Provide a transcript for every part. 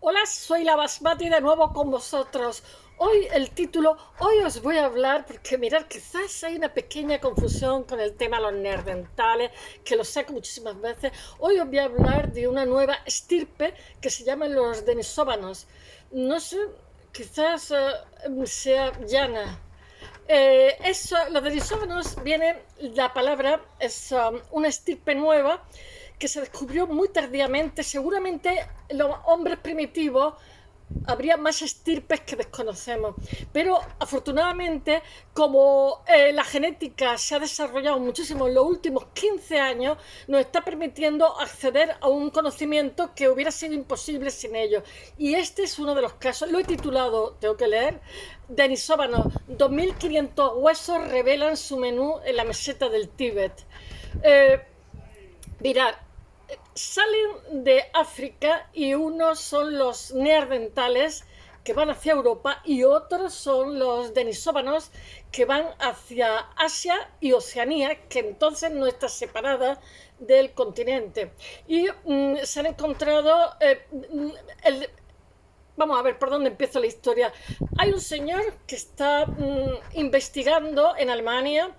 Hola, soy la Basmati de nuevo con vosotros. Hoy os voy a hablar, porque mirad, quizás hay una pequeña confusión con el tema de los neandertales, que lo saco muchísimas veces. Hoy os voy a hablar de una nueva estirpe que se llaman los denisóvanos. No sé, quizás sea llana. Los denisóvanos viene, la palabra es una estirpe nueva que se descubrió muy tardíamente. Seguramente los hombres primitivos habría más estirpes que desconocemos. Pero afortunadamente, como la genética se ha desarrollado muchísimo en los últimos 15 años, nos está permitiendo acceder a un conocimiento que hubiera sido imposible sin ello. Y este es uno de los casos. Lo he titulado, tengo que leer, Denisóvanos, 2500 huesos revelan su menú en la meseta del Tíbet. Eh, Mirad, salen de África y unos son los neandertales que van hacia Europa y otros son los denisóvanos que van hacia Asia y Oceanía, que entonces no está separada del continente. Y se han encontrado vamos a ver por dónde empieza la historia. Hay un señor que está investigando en Alemania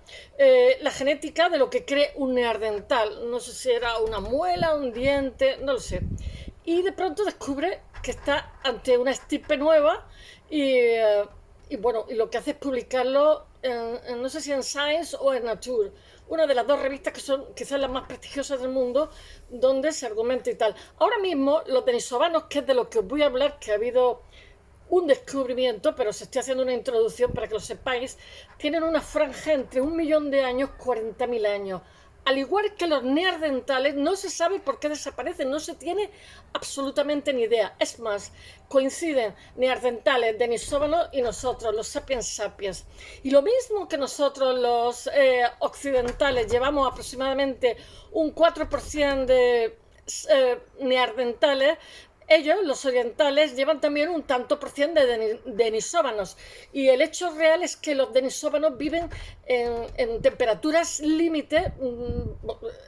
la genética de lo que cree un neandertal. No sé si era una muela, un diente, no lo sé. Y de pronto descubre que está ante una estirpe nueva y bueno, y lo que hace es publicarlo no sé si en Science o en Nature, una de las dos revistas que son quizás las más prestigiosas del mundo, donde se argumenta y tal. Ahora mismo, los denisovanos, que es de lo que os voy a hablar, que ha habido un descubrimiento, pero os estoy haciendo una introducción para que lo sepáis, tienen una franja entre 1 millón de años, 40.000 años. Al igual que los neandertales, no se sabe por qué desaparecen, no se tiene absolutamente ni idea. Es más, coinciden neandertales, denisóvanos y nosotros, los sapiens sapiens. Y lo mismo que nosotros, los occidentales, llevamos aproximadamente un 4% de neandertales, ellos, los orientales, llevan también un tanto por cien de denisóvanos. Y el hecho real es que los denisóvanos viven en temperaturas límite,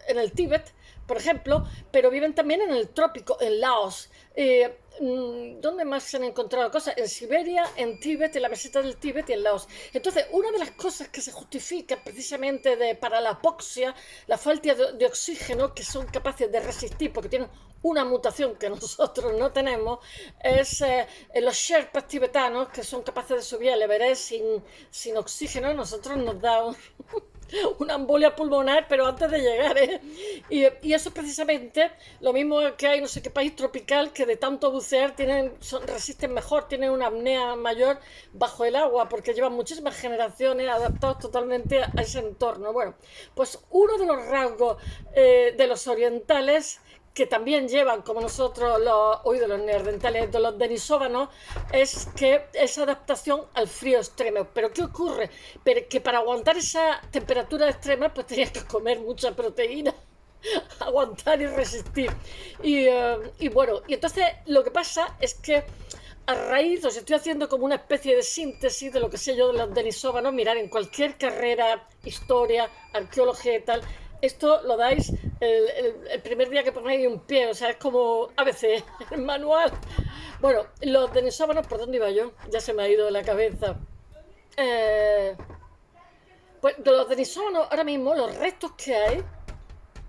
en el Tíbet, por ejemplo, pero viven también en el trópico, en Laos. ¿Dónde más se han encontrado cosas? En Siberia, en Tíbet, en la meseta del Tíbet y en Laos. Entonces, una de las cosas que se justifica precisamente para la apoxia, la falta de oxígeno, que son capaces de resistir porque tienen una mutación que nosotros no tenemos, es los Sherpas tibetanos, que son capaces de subir al Everest sin oxígeno. Nosotros nos da una embolia pulmonar, pero antes de llegar, ¿eh? Y eso es precisamente lo mismo que hay no sé qué país tropical que de tanto bucear resisten mejor, tienen una apnea mayor bajo el agua, porque llevan muchísimas generaciones adaptados totalmente a ese entorno. Bueno, pues uno de los rasgos de los orientales que también llevan, como nosotros, de los neandertales, de los denisóvanos, es que esa adaptación al frío extremo. Pero ¿qué ocurre? Pero que para aguantar esa temperatura extrema, pues tenías que comer mucha proteína, aguantar y resistir. Y bueno, y entonces lo que pasa es que a raíz, os estoy haciendo como una especie de síntesis de lo que sé yo de los denisóvanos. Mirar, en cualquier carrera, historia, arqueología y tal, esto lo dais el primer día que ponéis un pie, o sea, es como a veces el manual. Bueno, los denisóvanos, ¿por dónde iba yo? Ya se me ha ido de la cabeza. Eh, pues de los denisóvanos, ahora mismo, los restos que hay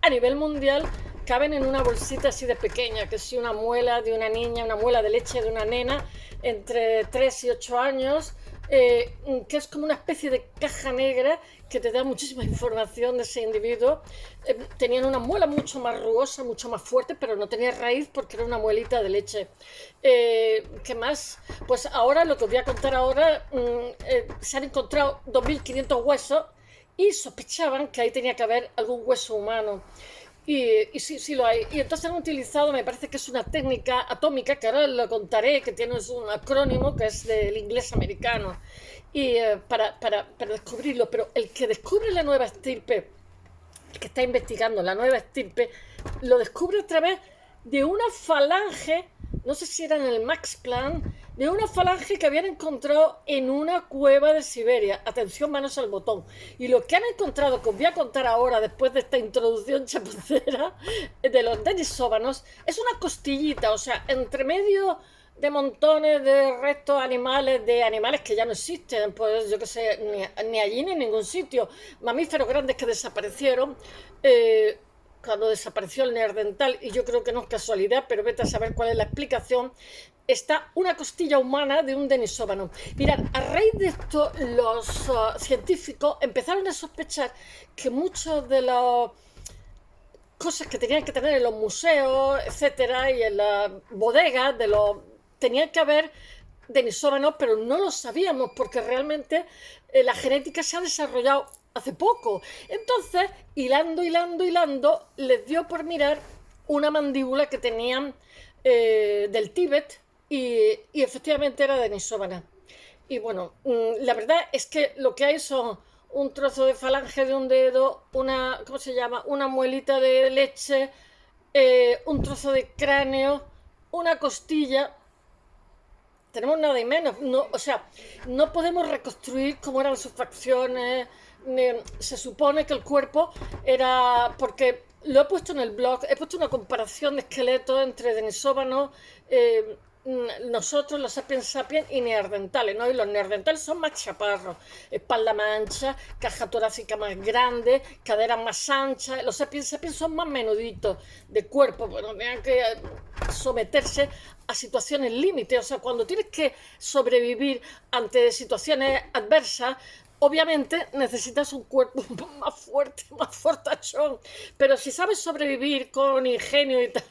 a nivel mundial caben en una bolsita así de pequeña, que si una muela de una niña, una muela de leche de una nena entre 3 y 8 años, que es como una especie de caja negra que te da muchísima información de ese individuo. Tenían una muela mucho más rugosa, mucho más fuerte, pero no tenía raíz porque era una muelita de leche. ¿Qué más? Pues ahora, lo que os voy a contar ahora, se han encontrado 2.500 huesos y sospechaban que ahí tenía que haber algún hueso humano. Y sí, sí lo hay. Y entonces han utilizado, me parece que es una técnica atómica, que ahora lo contaré, que tiene un acrónimo que es del inglés americano, para descubrirlo. Pero el que descubre la nueva estirpe, el que está investigando la nueva estirpe, lo descubre a través de una falange, no sé si era en el Max Planck, de una falange que habían encontrado en una cueva de Siberia. Atención, manos al botón. Y lo que han encontrado, que os voy a contar ahora, después de esta introducción chapucera, de los denisóvanos, es una costillita, o sea, entre medio de montones de restos animales, de animales que ya no existen, pues yo que sé, ni allí ni en ningún sitio, mamíferos grandes que desaparecieron, cuando desapareció el neandertal, y yo creo que no es casualidad, pero vete a saber cuál es la explicación, está una costilla humana de un denisóvano. Mirad, a raíz de esto, los científicos empezaron a sospechar que muchos de los cosas que tenían que tener en los museos, etcétera, y en las bodegas de los tenían que haber denisóvanos, pero no lo sabíamos porque realmente la genética se ha desarrollado hace poco. Entonces, hilando, les dio por mirar una mandíbula que tenían del Tíbet y efectivamente era denisóvana. Y bueno, la verdad es que lo que hay son un trozo de falange de un dedo, una, ¿cómo se llama? Una muelita de leche, un trozo de cráneo, una costilla. Tenemos nada y menos. No, o sea, no podemos reconstruir cómo eran sus facciones. Se supone que el cuerpo era. Porque lo he puesto en el blog, he puesto una comparación de esqueletos entre denisóvanos, nosotros, los sapiens sapiens y neandertales, ¿no? Y los neandertales son más chaparros, espalda más ancha, caja torácica más grande, cadera más ancha. Los sapiens sapiens son más menuditos de cuerpo, bueno, tenían que someterse a situaciones límite. O sea, cuando tienes que sobrevivir ante situaciones adversas, obviamente necesitas un cuerpo más fuerte, más fortachón. Pero si sabes sobrevivir con ingenio y tal,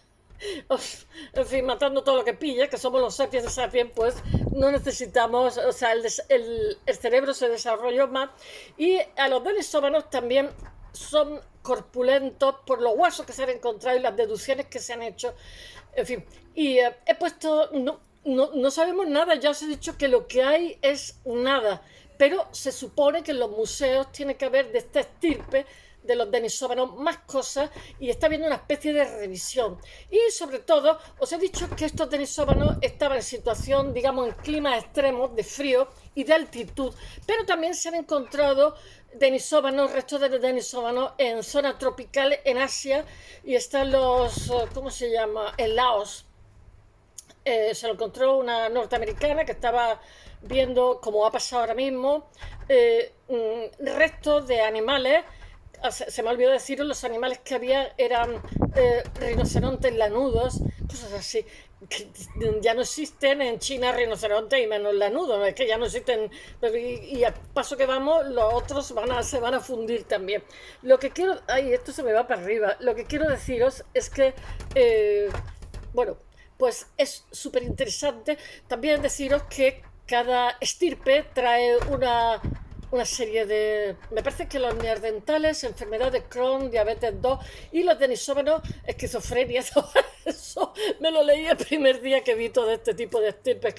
en fin, matando todo lo que pilla, que somos los sapiens sapiens, pues no necesitamos, o sea, el cerebro se desarrolló más. Y a los denisóvanos también son corpulentos por los huesos que se han encontrado y las deducciones que se han hecho. En fin, y he puesto, no sabemos nada, ya os he dicho que lo que hay es nada, pero se supone que en los museos tiene que haber de esta estirpe de los denisóvanos más cosas y está habiendo una especie de revisión. Y sobre todo, os he dicho que estos denisóvanos estaban en situación, digamos, en climas extremos de frío y de altitud, pero también se han encontrado denisóvanos, restos de denisóvanos en zona tropical en Asia y están los, ¿cómo se llama? En Laos. Se lo encontró una norteamericana que estaba viendo, como ha pasado ahora mismo, restos de animales. Se me olvidó deciros, los animales que había eran rinocerontes lanudos, cosas así, que ya no existen en China rinocerontes y menos lanudos, ¿no? Es que ya no existen, y a paso que vamos, los otros se van a fundir también. Lo que quiero, ay, esto se me va para arriba, lo que quiero deciros es que, bueno, pues es súper interesante también deciros que cada estirpe trae una serie de. Me parece que los neandertales, enfermedad de Crohn, diabetes 2 y los denisóvanos, esquizofrenia. Eso me lo leí el primer día que vi todo este tipo de estirpes.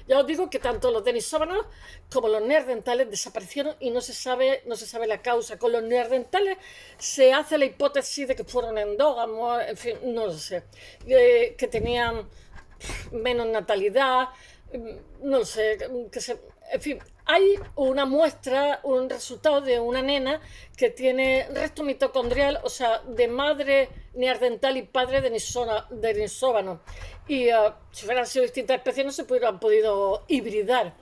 Ya os digo que tanto los denisóvanos como los neandertales desaparecieron y no se sabe la causa. Con los neandertales se hace la hipótesis de que fueron endógamos, en fin, no lo sé, que tenían menos natalidad, no lo sé, en fin, hay una muestra, un resultado de una nena que tiene resto mitocondrial, o sea, de madre neandertal y padre denisóvano. Y si hubieran sido distintas especies no se hubieran podido hibridar.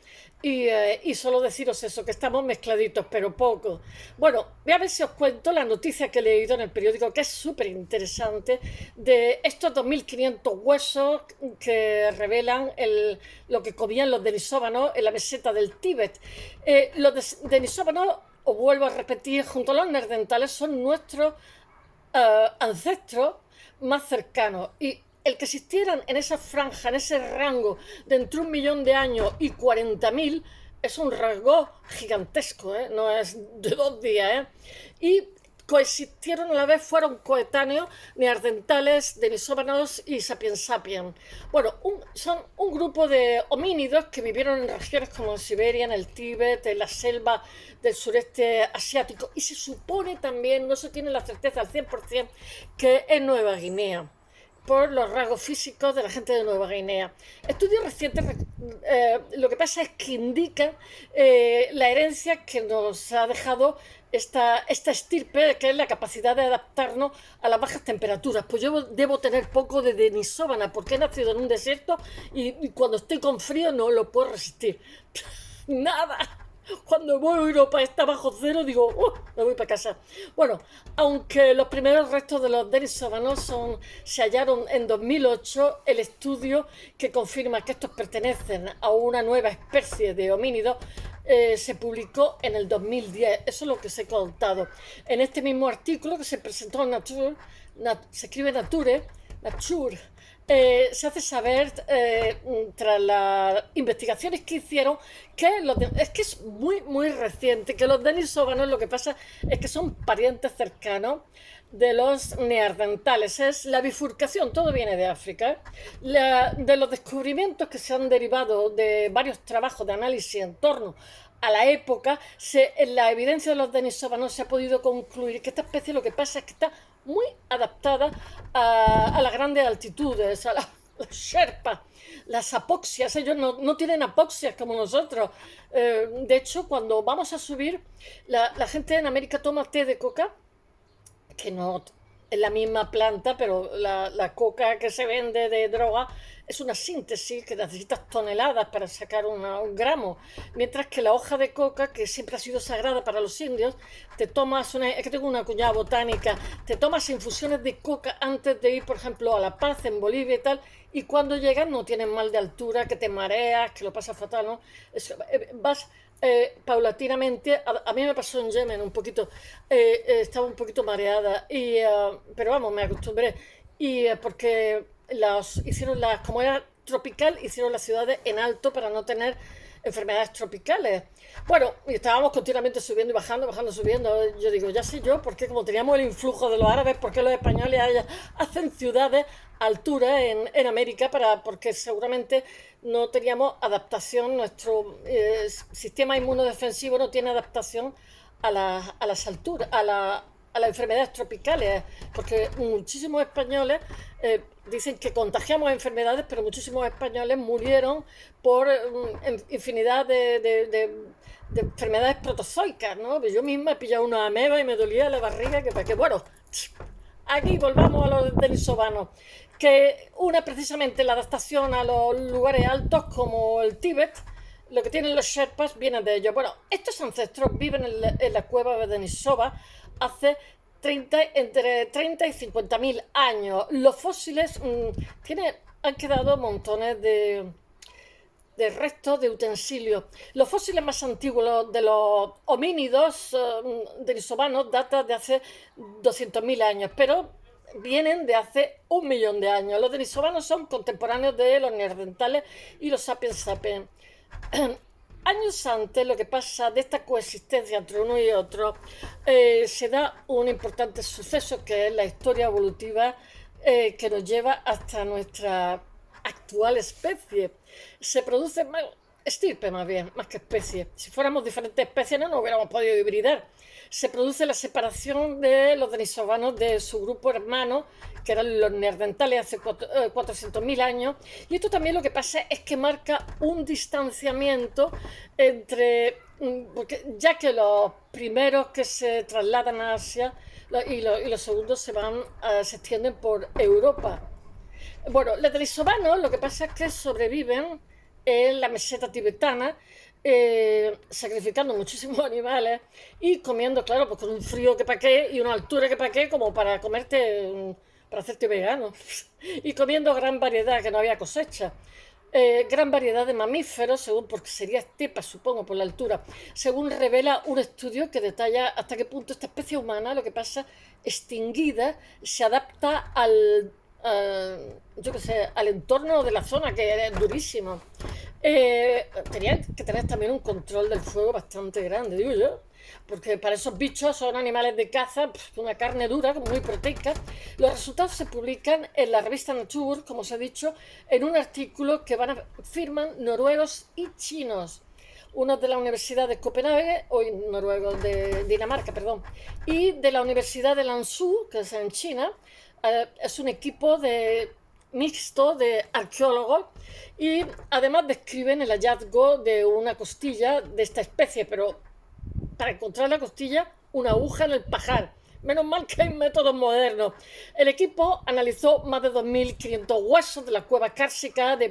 Y solo deciros eso, que estamos mezcladitos, pero poco. Bueno, voy a ver si os cuento la noticia que he leído en el periódico, que es súper interesante, de estos 2.500 huesos que revelan lo que comían los denisóvanos en la meseta del Tíbet. Los denisóvanos, os vuelvo a repetir, junto a los neandertales, son nuestros ancestros más cercanos. Y el que existieran en esa franja, en ese rango de entre 1 millón de años y 40.000, es un rasgo gigantesco, ¿eh? No es de 2 días. Y coexistieron a la vez, fueron coetáneos neandertales, denisóvanos y sapiens sapiens. Bueno, son un grupo de homínidos que vivieron en regiones como en Siberia, en el Tíbet, en la selva del sureste asiático, y se supone también, no se tiene la certeza al 100%, que en Nueva Guinea. por los rasgos físicos de la gente de Nueva Guinea. Estudios recientes lo que pasa es que indican la herencia que nos ha dejado esta estirpe, que es la capacidad de adaptarnos a las bajas temperaturas. Pues yo debo tener poco de denisóvana porque he nacido en un desierto y cuando estoy con frío no lo puedo resistir. Nada. Cuando voy a Europa está bajo cero, digo, me voy para casa. Bueno, aunque los primeros restos de los denisovanos se hallaron en 2008, el estudio que confirma que estos pertenecen a una nueva especie de homínidos se publicó en el 2010. Eso es lo que se ha contado. En este mismo artículo que se presentó en Nature, se escribe Nature, se hace saber, tras las investigaciones que hicieron, que es que es muy reciente, que los denisovanos lo que pasa es que son parientes cercanos de los neandertales. Es la bifurcación, todo viene de África. De los descubrimientos que se han derivado de varios trabajos de análisis en torno a la época, en la evidencia de los denisovanos se ha podido concluir que esta especie lo que pasa es que está muy adaptada a las grandes altitudes, a los sherpas, las apoxias. Ellos no tienen apoxias como nosotros. De hecho, cuando vamos a subir, la gente en América toma té de coca, que no es la misma planta, pero la coca que se vende de droga es una síntesis que necesitas toneladas para sacar un gramo, mientras que la hoja de coca, que siempre ha sido sagrada para los indios, es que tengo una cuñada botánica, te tomas infusiones de coca antes de ir, por ejemplo, a La Paz, en Bolivia y tal, y cuando llegas no tienes mal de altura, que te mareas, que lo pasas fatal, ¿no? Vas paulatinamente. A mí me pasó en Yemen un poquito, estaba un poquito mareada, pero vamos, me acostumbré, porque como era tropical, hicieron las ciudades en alto para no tener enfermedades tropicales. Bueno, y estábamos continuamente subiendo y bajando, subiendo. Yo digo, ya sé yo, porque como teníamos el influjo de los árabes, ¿por qué los españoles hacen ciudades a altura en América? Porque seguramente no teníamos adaptación, nuestro sistema inmunodefensivo no tiene adaptación a las alturas, a las enfermedades tropicales, porque muchísimos españoles dicen que contagiamos enfermedades, pero muchísimos españoles murieron por infinidad de enfermedades protozoicas, ¿no? Yo misma he pillado una ameba y me dolía la barriga, bueno, aquí volvamos a los denisovanos, que precisamente la adaptación a los lugares altos como el Tíbet, lo que tienen los Sherpas viene de ellos. Bueno, estos ancestros viven en la cueva de Denisova hace entre 30 y 50.000 años. Los fósiles han quedado montones de restos de utensilios. Los fósiles más antiguos de los homínidos denisovanos datan de hace 200.000 años, pero vienen de hace 1.000.000 de años. Los denisovanos son contemporáneos de los neandertales y los sapiens sapiens. Años antes, lo que pasa de esta coexistencia entre uno y otro, se da un importante suceso, que es la historia evolutiva que nos lleva hasta nuestra actual especie. Se produce estirpe más bien, más que especie. Si fuéramos diferentes especies no nos hubiéramos podido hibridar. Se produce la separación de los denisovanos de su grupo hermano, que eran los neandertales hace 400.000 años, y esto también lo que pasa es que marca un distanciamiento porque ya que los primeros que se trasladan a Asia y los segundos se extienden por Europa. Bueno, los denisovanos lo que pasa es que sobreviven en la meseta tibetana, sacrificando muchísimos animales y comiendo, claro, pues con un frío que pa' qué y una altura que pa' qué, como para comerte, para hacerte vegano, y comiendo gran variedad, que no había cosecha. Gran variedad de mamíferos, porque sería estepa, supongo, por la altura, según revela un estudio que detalla hasta qué punto esta especie humana, lo que pasa, extinguida, se adapta al entorno de la zona, que es durísimo. Tenían que tener también un control del fuego bastante grande, digo yo, porque para esos bichos son animales de caza, una carne dura, muy proteica. Los resultados se publican en la revista Nature, como os he dicho, en un artículo que firman noruegos y chinos, unos de la Universidad de Copenhague, o noruegos de Dinamarca, perdón, y de la Universidad de Lanzhou, que es en China. Es un equipo de mixto de arqueólogos y además describen el hallazgo de una costilla de esta especie, pero para encontrar la costilla, una aguja en el pajar. Menos mal que hay métodos modernos. El equipo analizó más de 2.500 huesos de la cueva cársica de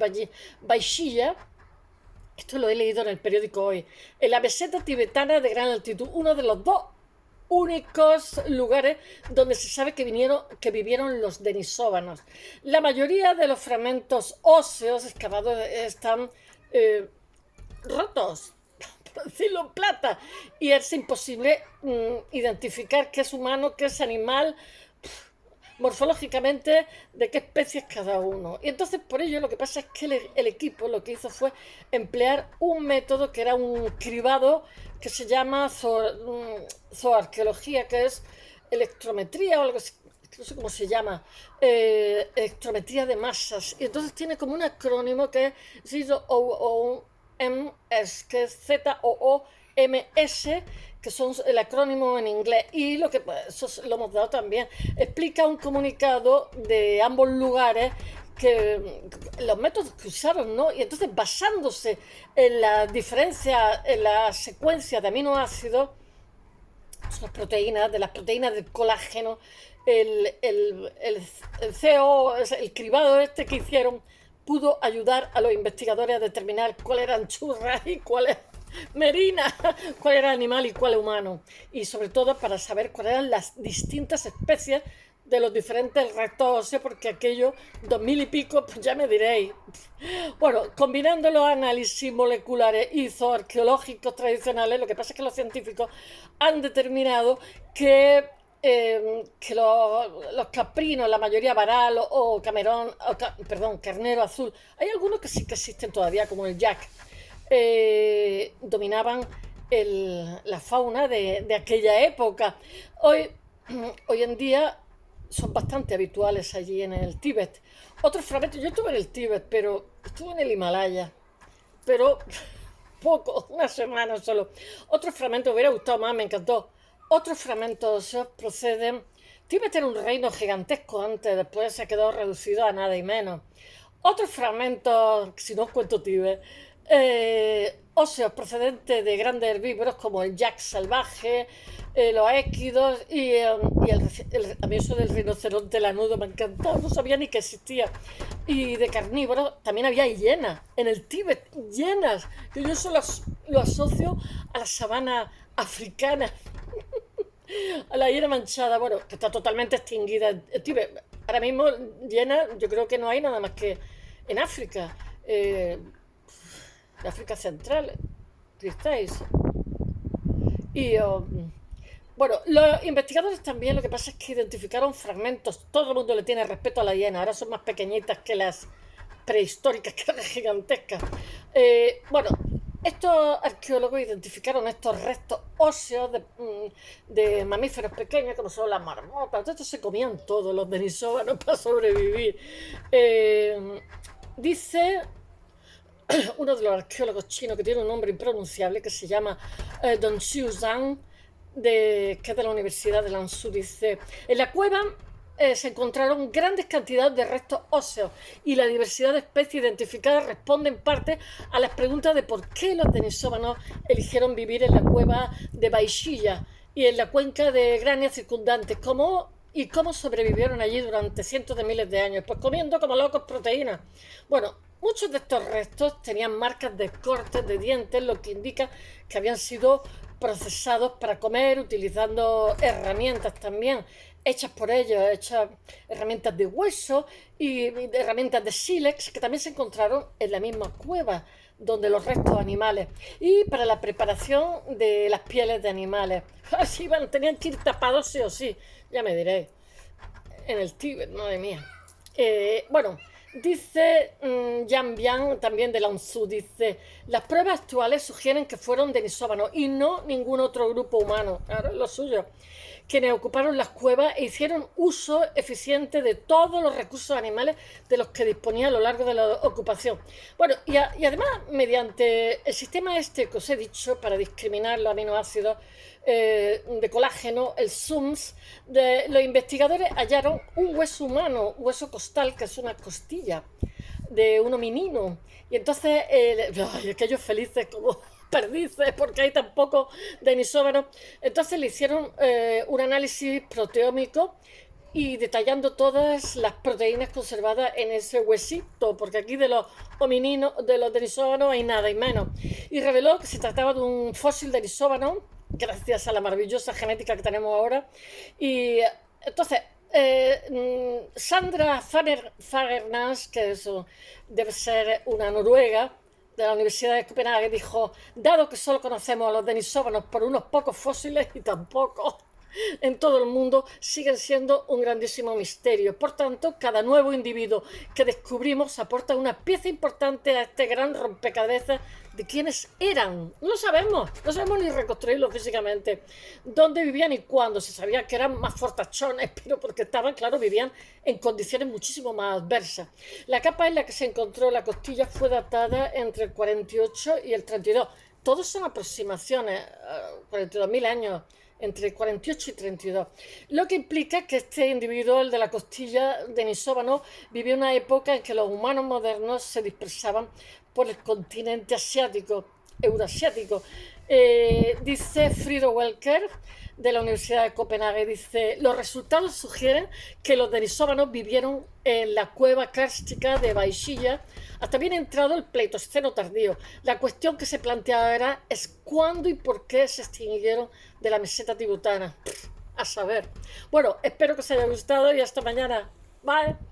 Baishilla. Esto lo he leído en el periódico hoy. En la meseta tibetana de gran altitud, uno de los dos únicos lugares donde se sabe que vivieron los denisóvanos. La mayoría de los fragmentos óseos excavados están rotos, por decirlo en plata, y es imposible identificar qué es humano, qué es animal, morfológicamente de qué especie es cada uno. Y entonces por ello lo que pasa es que el equipo lo que hizo fue emplear un método que era un cribado que se llama zooarqueología, que es electrometría o algo así, no sé cómo se llama, electrometría de masas. Y entonces tiene como un acrónimo que es ZOOMS, que es ZOOMS, que son el acrónimo en inglés, y lo que eso lo hemos dado también, explica un comunicado de ambos lugares que los métodos que usaron, ¿no? Y entonces basándose en la diferencia, en la secuencia de aminoácidos, las proteínas, de las proteínas del colágeno, el CO, el cribado este que hicieron, pudo ayudar a los investigadores a determinar cuál eran churras y cuál es merina, cuál era animal y cuál humano, y sobre todo para saber cuáles eran las distintas especies de los diferentes restos óseos, porque aquello, 2000 y pico, pues ya me diréis. Bueno, combinando los análisis moleculares y zooarqueológicos tradicionales, lo que pasa es que los científicos han determinado que los caprinos, la mayoría varal o camerón, carnero azul, hay algunos que sí que existen todavía, como el jack, dominaban la fauna de aquella época. Hoy en día son bastante habituales allí en el Tíbet. Otros fragmentos, yo estuve en el Tíbet, pero estuve en el Himalaya, pero poco, una semana solo. Otros fragmentos, me hubiera gustado más, me encantó. Otros fragmentos proceden. Tíbet era un reino gigantesco antes, después se quedó reducido a nada y menos. Otros fragmentos, si no os cuento Tíbet, óseos procedentes de grandes herbívoros como el yak salvaje, los équidos y a mí eso del rinoceronte lanudo me ha encantado, no sabía ni que existía. Y de carnívoros también había hienas en el Tíbet, hienas, que yo eso lo asocio a la sabana africana, a la hiena manchada, bueno, que está totalmente extinguida en Tíbet. Ahora mismo hiena yo creo que no hay nada más que en África. De África Central, ¿estáis? Y bueno, los investigadores también lo que pasa es que identificaron fragmentos, todo el mundo le tiene respeto a la hiena, ahora son más pequeñitas que las prehistóricas, que eran gigantescas. Bueno, estos arqueólogos identificaron estos restos óseos de mamíferos pequeños, como son las marmotas. Estos se comían todos los denisóvanos para sobrevivir. Dice uno de los arqueólogos chinos que tiene un nombre impronunciable, que se llama Don Xiu Zhang, que es de la Universidad de Lanzhou, dice: en la cueva se encontraron grandes cantidades de restos óseos y la diversidad de especies identificadas responde en parte a las preguntas de por qué los denisóvanos eligieron vivir en la cueva de Baishilla y en la cuenca de Grania circundantes, cómo sobrevivieron allí durante cientos de miles de años, pues comiendo como locos proteínas. Bueno, muchos de estos restos tenían marcas de cortes de dientes, lo que indica que habían sido procesados para comer, utilizando herramientas también hechas por ellos, herramientas de hueso y herramientas de sílex, que también se encontraron en la misma cueva donde los restos animales, y para la preparación de las pieles de animales. Así, bueno, tenían que ir tapados sí o sí, ya me diréis, en el Tíbet, madre mía. Bueno, dice Yan Bian, también de Lanzhou, dice: las pruebas actuales sugieren que fueron denisóvanos y no ningún otro grupo humano, claro, es lo suyo, quienes ocuparon las cuevas e hicieron uso eficiente de todos los recursos animales de los que disponía a lo largo de la ocupación. Bueno, y además, mediante el sistema este que os he dicho para discriminar los aminoácidos de colágeno, el SUMS, los investigadores hallaron un hueso humano, hueso costal, que es una costilla de un hominino. Y entonces, aquellos felices como perdices, porque hay tan poco denisóvanos. Entonces le hicieron un análisis proteómico y detallando todas las proteínas conservadas en ese huesito, porque aquí de los homininos, de los denisóvanos hay nada y menos. Y reveló que se trataba de un fósil denisóvano, gracias a la maravillosa genética que tenemos ahora. Y entonces, Sandra Fagernäs, que eso debe ser una noruega, de la Universidad de Copenhague, dijo: dado que solo conocemos a los denisóvanos por unos pocos fósiles y tampoco en todo el mundo, siguen siendo un grandísimo misterio. Por tanto, cada nuevo individuo que descubrimos aporta una pieza importante a este gran rompecabezas de quiénes eran. No sabemos ni reconstruirlo físicamente. Dónde vivían y cuándo. Se sabía que eran más fortachones, pero porque estaban, claro, vivían en condiciones muchísimo más adversas. La capa en la que se encontró la costilla fue datada entre el 48 y el 32. Todos son aproximaciones, 42.000 años, entre 48 y 32, lo que implica que este individuo, el de la costilla denisóvano, vivió una época en que los humanos modernos se dispersaban por el continente asiático, eurasiático. Dice Frido Welker, de la Universidad de Copenhague, dice: los resultados sugieren que los denisóvanos vivieron en la cueva kárstica de Baishilla hasta bien entrado el Pleistoceno tardío. La cuestión que se plantea ahora es cuándo y por qué se extinguieron de la meseta tibetana. A saber. Bueno, espero que os haya gustado y hasta mañana. Bye.